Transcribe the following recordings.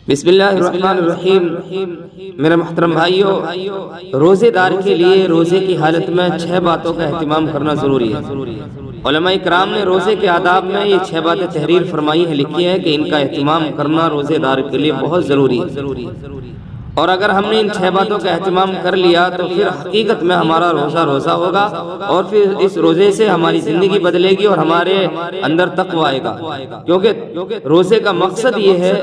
بسم اللہ الرحمن الرحیم۔ میرے محترم بھائیو، روزے دار کے لیے روزے کی حالت میں 6 باتوں کا اہتمام کرنا ضروری ہے۔ علماء کرام نے روزے کے آداب میں یہ 6 باتیں تحریر فرمائی ہیں، لکھی ہے کہ ان کا اہتمام کرنا روزے دار کے لیے بہت ضروری ہے، اور اگر ہم نے ان 6 باتوں کا اہتمام کر لیا تو پھر حقیقت میں ہمارا روزہ ہوگا، اور پھر اس روزے سے ہماری زندگی بدلے گی اور ہمارے اندر تقوی آئے گا۔ کیونکہ روزے کا مقصد یہ ہے،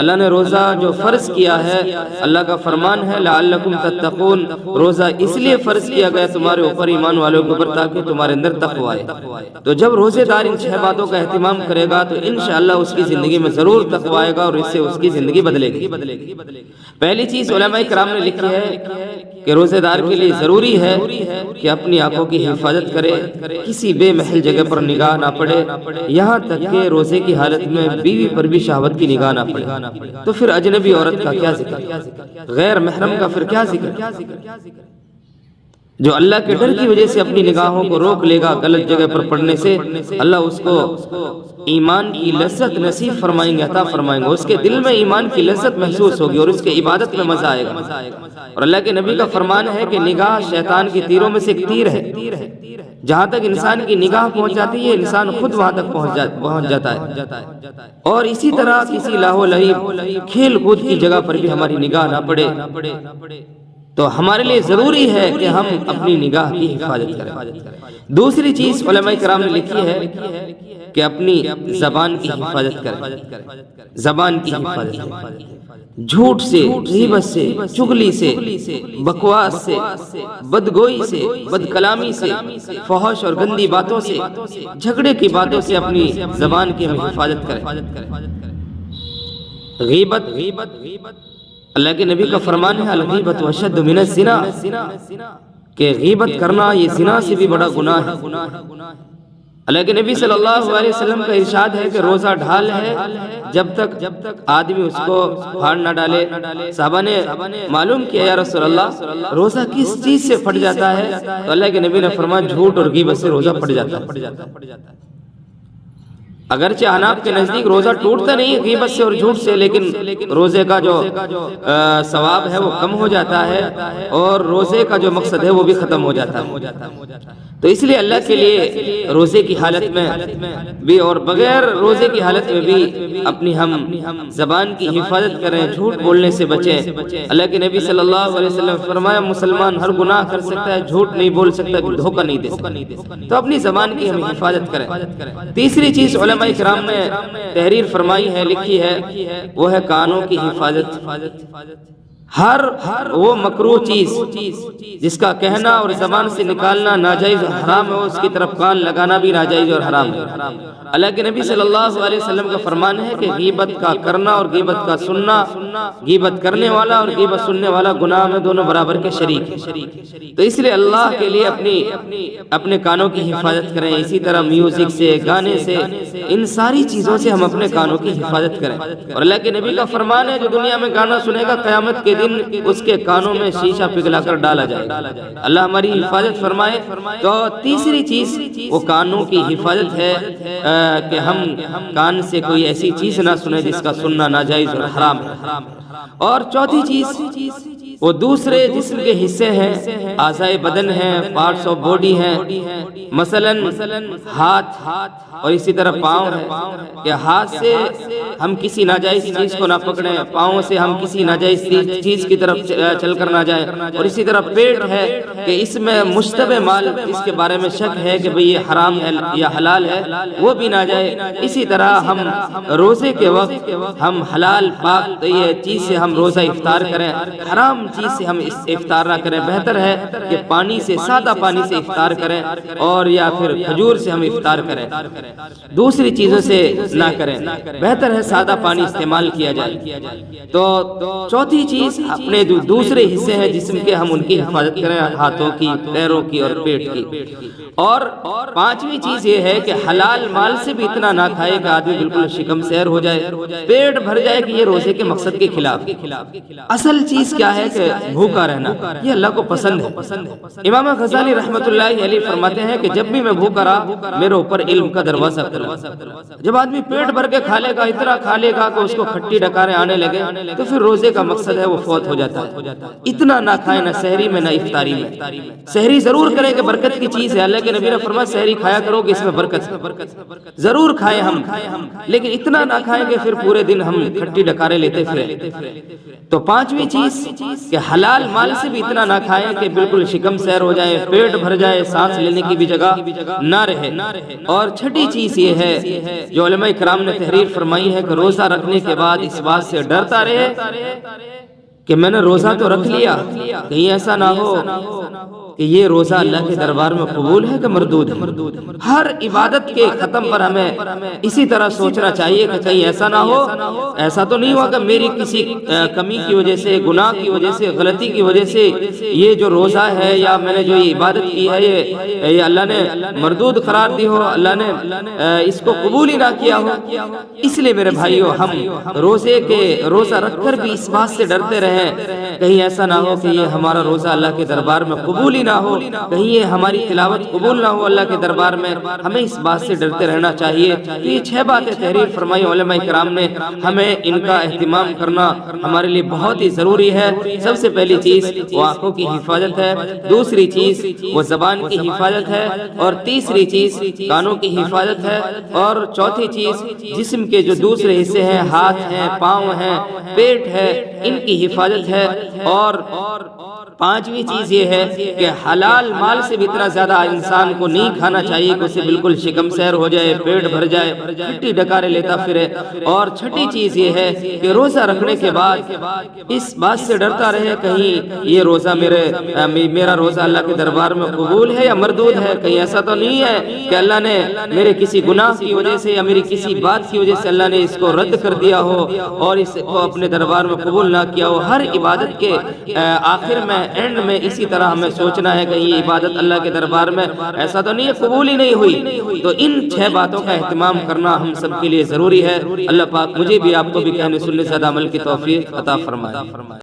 اللہ نے روزہ جو فرض کیا ہے، اللہ کا فرمان ہے لعلکم تتقون، روزہ اس لیے فرض کیا گیا تمہارے اوپر، ایمان والوں کے اوپر، تاکہ تمہارے اندر تقوی آئے۔ تو جب روزے دار ان 6 باتوں کا اہتمام کرے گا تو انشاءاللہ اس کی زندگی میں ضرور تقوی آئے گا اور اس سے اس کی زندگی بدلے گی۔ پہلی چیز علماء کرام نے لکھی ہے کہ روزے دار کے لیے ضروری ہے کہ اپنی آنکھوں کی حفاظت کرے، کسی بے محل جگہ پر نگاہ نہ پڑے، یہاں تک کہ روزے کی حالت میں بیوی پر بھی شہوت کی نگاہ نہ پڑے۔ تو پھر اجنبی عورت کا کیا ذکر، غیر محرم کا پھر کیا ذکر؟ جو اللہ کے ڈر کی وجہ سے اپنی نگاہوں کو روک لے گا غلط جگہ پر پڑنے سے، اللہ اس کو ایمان کی لذت نصیب فرمائیں گے، عطا فرمائیں گے، اس کے دل میں ایمان کی لذت محسوس ہوگی اور اس کے عبادت میں مزہ آئے گا۔ اور اللہ کے نبی کا فرمان ہے کہ نگاہ شیطان کی تیروں میں سے ایک تیر ہے، جہاں تک انسان کی نگاہ پہنچ جاتی ہے انسان خود وہاں تک پہنچ جاتا ہے۔ اور اسی طرح کسی لاہو لہیب کھیل کود کی جگہ پر بھی ہماری نگاہ نہ پڑے، تو ہمارے لیے ضروری ہے کہ ہم اپنی نگاہ کی حفاظت کریں۔ دوسری چیز علماء کرام نے لکھی ہے کہ اپنی زبان کی حفاظت کریں، زبان کی حفاظت کریں، جھوٹ سے، غیبت سے، چغلی سے، بکواس سے، بدگوئی سے، بد کلامی سے، فحش اور گندی باتوں سے، جھگڑے کی باتوں سے اپنی زبان کی ہم حفاظت کریں۔ غیبت، اللہ کے نبی کا فرمان ہے الغیبۃ اشد من الزنا، کہ غیبت کرنا یہ زنا سے بھی بڑا گناہ ہے۔ اللہ کے نبی صلی اللہ علیہ وسلم کا ارشاد ہے کہ روزہ ڈھال ہے جب تک آدمی اس کو پھاڑ نہ ڈالے۔ صحابہ نے معلوم کیا یا رسول اللہ روزہ کس چیز سے پھٹ جاتا ہے؟ تو اللہ کے نبی نے فرمایا جھوٹ اور غیبت سے روزہ پھٹ جاتا ہے۔ اگرچہ حناف کے نزدیک روزہ ٹوٹتا نہیں غیبت سے اور جھوٹ سے، لیکن روزے کا جو ثواب ہے وہ کم ہو جاتا ہے اور روزے کا جو مقصد ہے وہ بھی ختم ہو جاتا ہے۔ تو اس لیے اللہ کے لیے روزے کی حالت میں بھی اور بغیر روزے کی حالت میں بھی اپنی ہم زبان کی حفاظت کریں، جھوٹ بولنے سے بچیں۔ اللہ کے نبی صلی اللہ علیہ وسلم فرمایا مسلمان ہر گناہ کر سکتا ہے، جھوٹ نہیں بول سکتا، دھوکہ نہیں دے سکتا، تو اپنی زبان کی ہم حفاظت کریں۔ تیسری چیز علماء کرام نے تحریر فرمائی ہے، لکھی ہے، وہ ہے کانوں کی حفاظت۔ ہر وہ مکروہ چیز جس کا کہنا اور زبان سے نکالنا ناجائز اور حرام ہے، اس کی طرف کان لگانا بھی ناجائز اور حرام ہے۔ اللہ کے نبی صلی اللہ علیہ وسلم کا فرمان ہے کہ غیبت کا کرنا اور غیبت کا سننا، غیبت کرنے والا اور غیبت سننے والا گناہ میں دونوں برابر کے شریک ہیں۔ تو اس لیے اللہ کے لیے اپنے کانوں کی حفاظت کریں، اسی طرح میوزک سے، گانے سے، ان ساری چیزوں سے ہم اپنے کانوں کی حفاظت کریں۔ اور اللہ کے نبی کا فرمان ہے جو دنیا میں گانا سنے گا قیامت کے دن اس کے کانوں میں شیشہ پگھلا کر ڈالا جائے گا۔ اللہ ہماری حفاظت فرمائے۔ تو تیسری چیز وہ کانوں کی حفاظت ہے کہ ہم کان سے کوئی ایسی چیز نہ سنیں جس کا سننا ناجائز اور حرام ہے۔ اور چوتھی چیز وہ دوسرے جسم کے حصے ہیں، اعضائے بدن ہیں، پارٹس آف باڈی ہیں، مثلاً ہاتھ اور اسی طرح پاؤں ہے، کہ ہاتھ سے ہم کسی ناجائز چیز کو نہ پکڑیں، پاؤں سے ہم کسی ناجائز چیز کی طرف چل کر نہ جائیں، اور اسی طرح پیٹ ہے کہ اس میں مشتبہ مال اس کے بارے میں شک ہے کہ بھئی یہ حرام ہے یا حلال ہے، وہ بھی نہ جائے۔ اسی طرح ہم روزے کے وقت ہم حلال پاک یہ چیز سے ہم روزہ افطار کریں، حرام چیز سے ہم افطار نہ کریں۔ بہتر ہے کہ پانی سے، سادہ پانی سے افطار کریں، اور یا پھر کھجور سے ہم افطار کریں، دوسری چیزوں سے نہ کریں، بہتر ہے سادہ پانی استعمال کیا جائے۔ تو چوتھی چیز اپنے جو دوسرے حصے ہیں جسم کے، ہم ان کی حفاظت کریں، ہاتھوں کی، پیروں کی اور پیٹ کی۔ اور پانچویں چیز یہ ہے کہ حلال مال سے بھی اتنا نہ کھائے کہ آدمی بالکل شکم سیر ہو جائے، پیٹ بھر جائے کہ یہ روزے کے مقصد کے خلاف۔ اصل چیز کیا ہے کہ بھوکا رہنا یہ اللہ کو پسند ہے۔ امام غزالی رحمۃ اللہ علیہ فرماتے ہیں کہ جب بھی میں بھوکا رہا میرے اوپر علم کا دروازہ کھلا۔ جب آدمی پیٹ بھر کے کھا لے گا، اتنا کھا لے گا کہ اس کو کھٹی ڈکاریں آنے لگے تو پھر روزے کا مقصد ہے وہ فوت ہو جاتا ہے۔ اتنا نہ کھائے، نہ سحری میں نہ افطاری میں۔ سحری ضرور کریں کہ برکت کی چیز ہے، اللہ کے نبی نے فرمایا سحری کھایا کرو کہ اس میں برکت ہے، ضرور کھائیں ہم، لیکن اتنا نہ کھائیں کہ پھر پورے دن ہم کھٹی ڈکاریں لیتے پھریں۔ تو پانچویں چیز کہ حلال مال سے بھی اتنا نہ کھائیں کہ بالکل شکم سیر ہو جائے، پیٹ بھر جائے، سانس لینے کی بھی جگہ نہ رہے۔ اور چھٹی چیز یہ ہے جو علماء کرام نے تحریر فرمائی ہے کہ روزہ رکھنے کے بعد اس بات سے ڈرتا رہے کہ میں نے روزہ تو رکھ لیا، کہیں ایسا نہ ہو کہ یہ روزہ اللہ کے دربار میں قبول ہے کہ مردود ہے۔ ہر عبادت کے ختم پر ہمیں اسی طرح سوچنا چاہیے کہ کہیں ایسا نہ ہو، ایسا تو نہیں ہوا کہ میری کسی کمی کی وجہ سے، گناہ کی وجہ سے، غلطی کی وجہ سے یہ جو روزہ ہے یا میں نے جو یہ عبادت کی ہے یہ اللہ نے مردود قرار دی ہو، اللہ نے اس کو قبول ہی نہ کیا ہو۔ اس لیے میرے بھائیو ہم روزہ رکھ کر بھی اس بات سے ڈرتے رہیں کہیں ایسا نہ ہو کہ یہ ہمارا روزہ اللہ کے دربار میں قبول ہی نہ ہو، کہیں یہ ہماری تلاوت قبول نہ ہو اللہ کے دربار میں۔ ہمیں اس بات سے ڈرتے رہنا چاہیے۔ تو یہ 6 باتیں تحریر فرمائی علماء کرام نے، ہمیں ان کا اہتمام کرنا ہمارے لیے بہت ہی ضروری ہے۔ سب سے پہلی چیز وہ آنکھوں کی حفاظت ہے، دوسری چیز وہ زبان کی حفاظت ہے، اور تیسری چیز کانوں کی حفاظت ہے، اور چوتھی چیز جسم کے جو دوسرے حصے ہیں، ہاتھ ہیں، پاؤں ہیں، پیٹ ہے، ان کی حفاظت ہے، اور پانچویں چیز یہ ہے کہ حلال مال سے بھی اتنا زیادہ انسان کو نہیں کھانا چاہیے کہ اسے بالکل شکم سیر ہو جائے، پیٹ بھر جائے، کھٹی ڈکارے لیتا پھرے۔ اور چھٹی چیز یہ ہے کہ روزہ رکھنے کے بعد اس بات سے ڈرتا رہے کہیں یہ روزہ میرا روزہ اللہ کے دربار میں قبول ہے یا مردود ہے، کہیں ایسا تو نہیں ہے کہ اللہ نے میرے کسی گناہ کی وجہ سے یا میری کسی بات کی وجہ سے اللہ نے اس کو رد کر دیا ہو اور اس کو اپنے دربار میں قبول نہ کیا ہو۔ ہر عبادت کے آخر میں، اینڈ میں اسی طرح ہمیں سوچنا ہے کہ یہ عبادت اللہ کے دربار میں ایسا تو نہیں ہے قبول ہی نہیں ہوئی۔ تو ان 6 باتوں کا اہتمام کرنا ہم سب کے لیے ضروری ہے۔ اللہ پاک مجھے بھی آپ کو بھی کہنے سننے سے زیادہ عمل کی توفیق عطا فرمائے۔